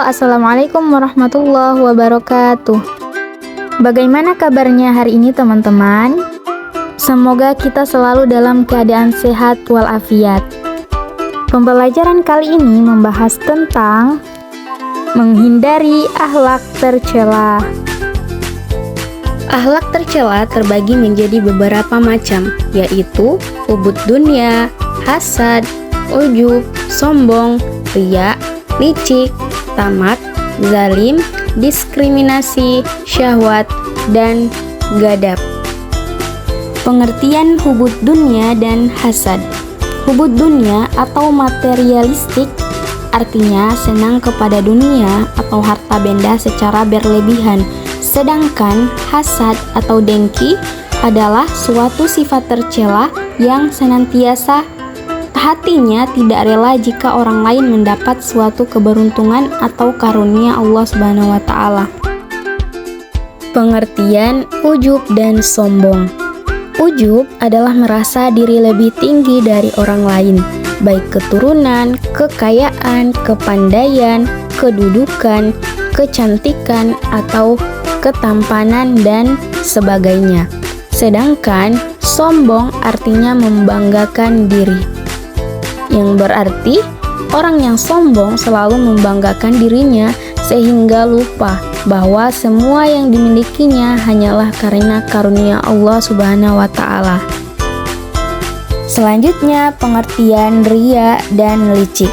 Assalamualaikum warahmatullahi wabarakatuh. Bagaimana kabarnya hari ini teman-teman? Semoga kita selalu dalam keadaan sehat walafiat. Pembelajaran kali ini membahas tentang menghindari akhlak tercela. Akhlak tercela terbagi menjadi beberapa macam, yaitu hubud dunya, hasad, ujub, sombong, riya, licik, tamak, zalim, diskriminasi, syahwat, dan gadab. Pengertian hubud dunya dan hasad. Hubud dunya atau materialistik artinya senang kepada dunia atau harta benda secara berlebihan. Sedangkan hasad atau dengki adalah suatu sifat tercela yang senantiasa hatinya tidak rela jika orang lain mendapat suatu keberuntungan atau karunia Allah Subhanahu wa Ta'ala. Pengertian ujub dan sombong. Ujub adalah merasa diri lebih tinggi dari orang lain, baik keturunan, kekayaan, kepandaian, kedudukan, kecantikan, atau ketampanan, dan sebagainya. Sedangkan sombong artinya membanggakan diri, yang berarti orang yang sombong selalu membanggakan dirinya sehingga lupa bahwa semua yang dimilikinya hanyalah karena karunia Allah Subhanahu wa Ta'ala. Selanjutnya, pengertian riya dan licik.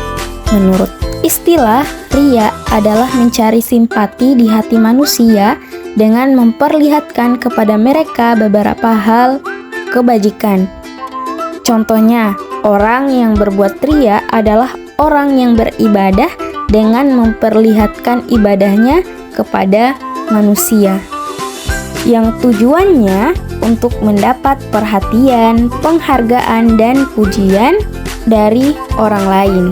Menurut istilah, riya adalah mencari simpati di hati manusia dengan memperlihatkan kepada mereka beberapa hal kebajikan. Contohnya, orang yang berbuat riya adalah orang yang beribadah dengan memperlihatkan ibadahnya kepada manusia, yang tujuannya untuk mendapat perhatian, penghargaan, dan pujian dari orang lain.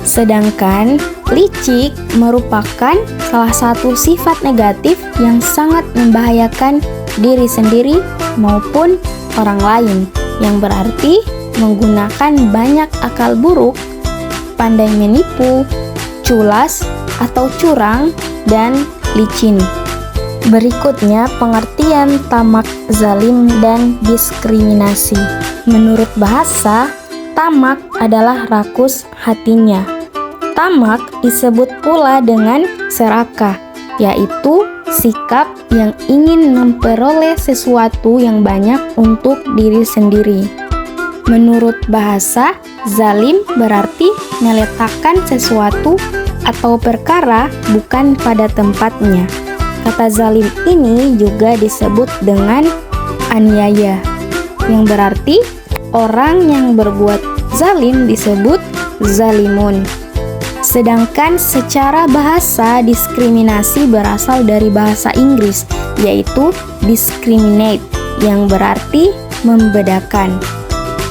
Sedangkan licik merupakan salah satu sifat negatif yang sangat membahayakan diri sendiri maupun orang lain, yang berarti menggunakan banyak akal buruk, pandai menipu, culas atau curang, dan licin. Berikutnya, pengertian tamak, zalim, dan diskriminasi. Menurut bahasa, tamak adalah rakus hatinya. Tamak disebut pula dengan serakah, yaitu sikap yang ingin memperoleh sesuatu yang banyak untuk diri sendiri. Menurut bahasa, zalim berarti meletakkan sesuatu atau perkara bukan pada tempatnya. Kata zalim ini juga disebut dengan aniaya, yang berarti orang yang berbuat zalim disebut zalimun. Sedangkan secara bahasa, diskriminasi berasal dari bahasa Inggris, yaitu discriminate, yang berarti membedakan,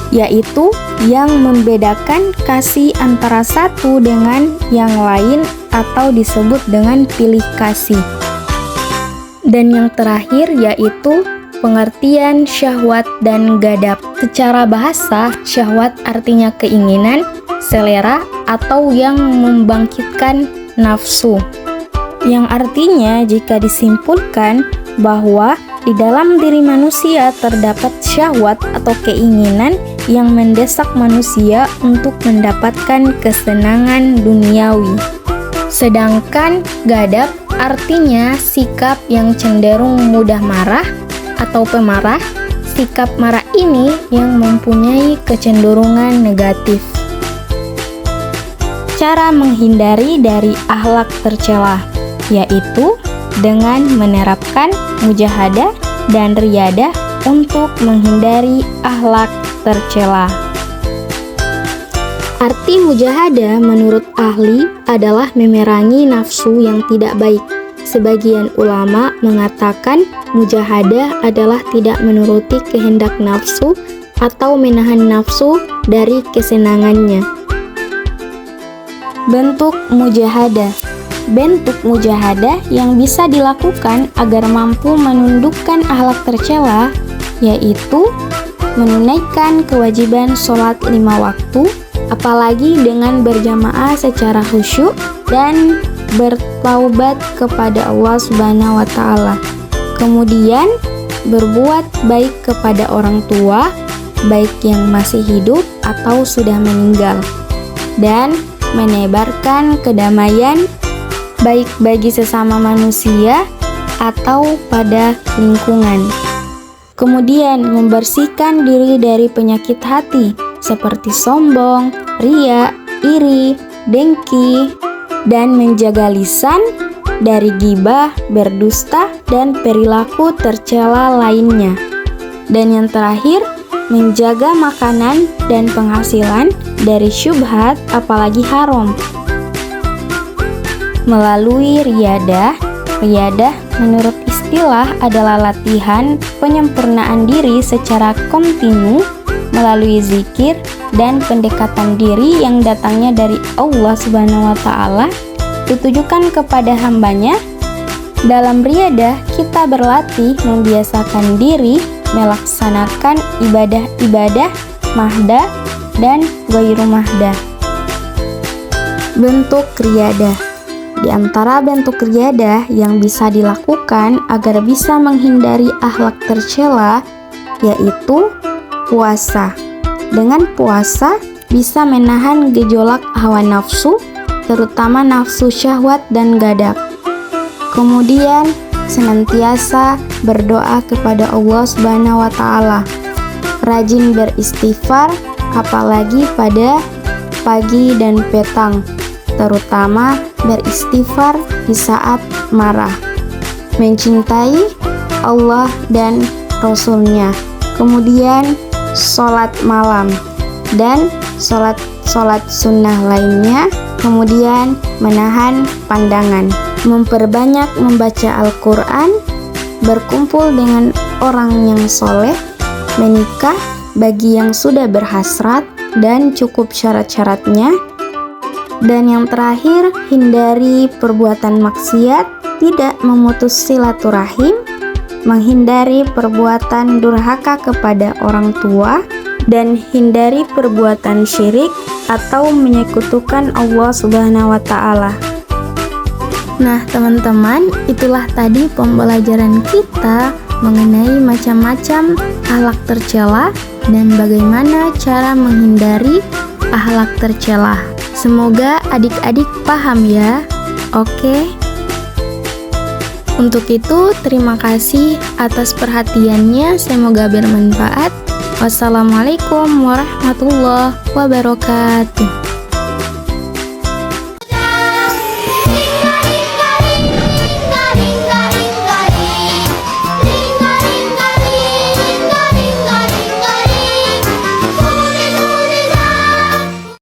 yaitu yang membedakan kasih antara satu dengan yang lain atau disebut dengan pilih kasih. Dan yang terakhir yaitu pengertian syahwat dan gadab. Secara bahasa, syahwat artinya keinginan, selera, atau yang membangkitkan nafsu, yang artinya jika disimpulkan bahwa di dalam diri manusia terdapat syahwat atau keinginan yang mendesak manusia untuk mendapatkan kesenangan duniawi. Sedangkan gadab artinya sikap yang cenderung mudah marah atau pemarah. Sikap marah ini yang mempunyai kecenderungan negatif. Cara menghindari dari akhlak tercela, yaitu dengan menerapkan mujahadah dan riyadah untuk menghindari akhlak tercela. Arti mujahadah menurut ahli adalah memerangi nafsu yang tidak baik. Sebagian ulama mengatakan mujahadah adalah tidak menuruti kehendak nafsu atau menahan nafsu dari kesenangannya. Bentuk mujahadah. Bentuk mujahadah yang bisa dilakukan agar mampu menundukkan akhlak tercela yaitu menunaikan kewajiban sholat 5 waktu, apalagi dengan berjamaah secara khusyuk, dan bertaubat kepada Allah Subhanahu wa taala. Kemudian berbuat baik kepada orang tua, baik yang masih hidup atau sudah meninggal, dan menebarkan kedamaian baik bagi sesama manusia atau pada lingkungan. Kemudian membersihkan diri dari penyakit hati seperti sombong, riya, iri, dengki, dan menjaga lisan dari ghibah, berdusta, dan perilaku tercela lainnya. Dan yang terakhir, menjaga makanan dan penghasilan dari syubhat apalagi haram. Melalui riyadah menurut istilah adalah latihan penyempurnaan diri secara kontinu melalui zikir dan pendekatan diri yang datangnya dari Allah Subhanahu wa taala ditujukan kepada hambanya. Dalam riyadah kita berlatih membiasakan diri melaksanakan ibadah-ibadah mahdah dan ghairu mahdah. Bentuk riyadah. Di antara bentuk riyadah yang bisa dilakukan agar bisa menghindari akhlak tercela yaitu puasa. Dengan puasa bisa menahan gejolak hawa nafsu, terutama nafsu syahwat dan ghadab. Kemudian senantiasa berdoa kepada Allah Subhanahu wa taala. Rajin beristighfar apalagi pada pagi dan petang, terutama beristighfar di saat marah. Mencintai Allah dan Rasul-Nya. Kemudian sholat malam dan sholat sunnah lainnya. Kemudian menahan pandangan. Memperbanyak membaca Al-Quran, berkumpul dengan orang yang soleh, menikah bagi yang sudah berhasrat dan cukup syarat-syaratnya. Dan yang terakhir, hindari perbuatan maksiat, tidak memutus silaturahim, menghindari perbuatan durhaka kepada orang tua, dan hindari perbuatan syirik atau menyekutukan Allah Subhanahu wa taala. Nah, teman-teman, itulah tadi pembelajaran kita mengenai macam-macam akhlak tercela dan bagaimana cara menghindari akhlak tercela. Semoga adik-adik paham ya. Oke. Untuk itu, terima kasih atas perhatiannya. Semoga bermanfaat. Wassalamualaikum warahmatullahi wabarakatuh.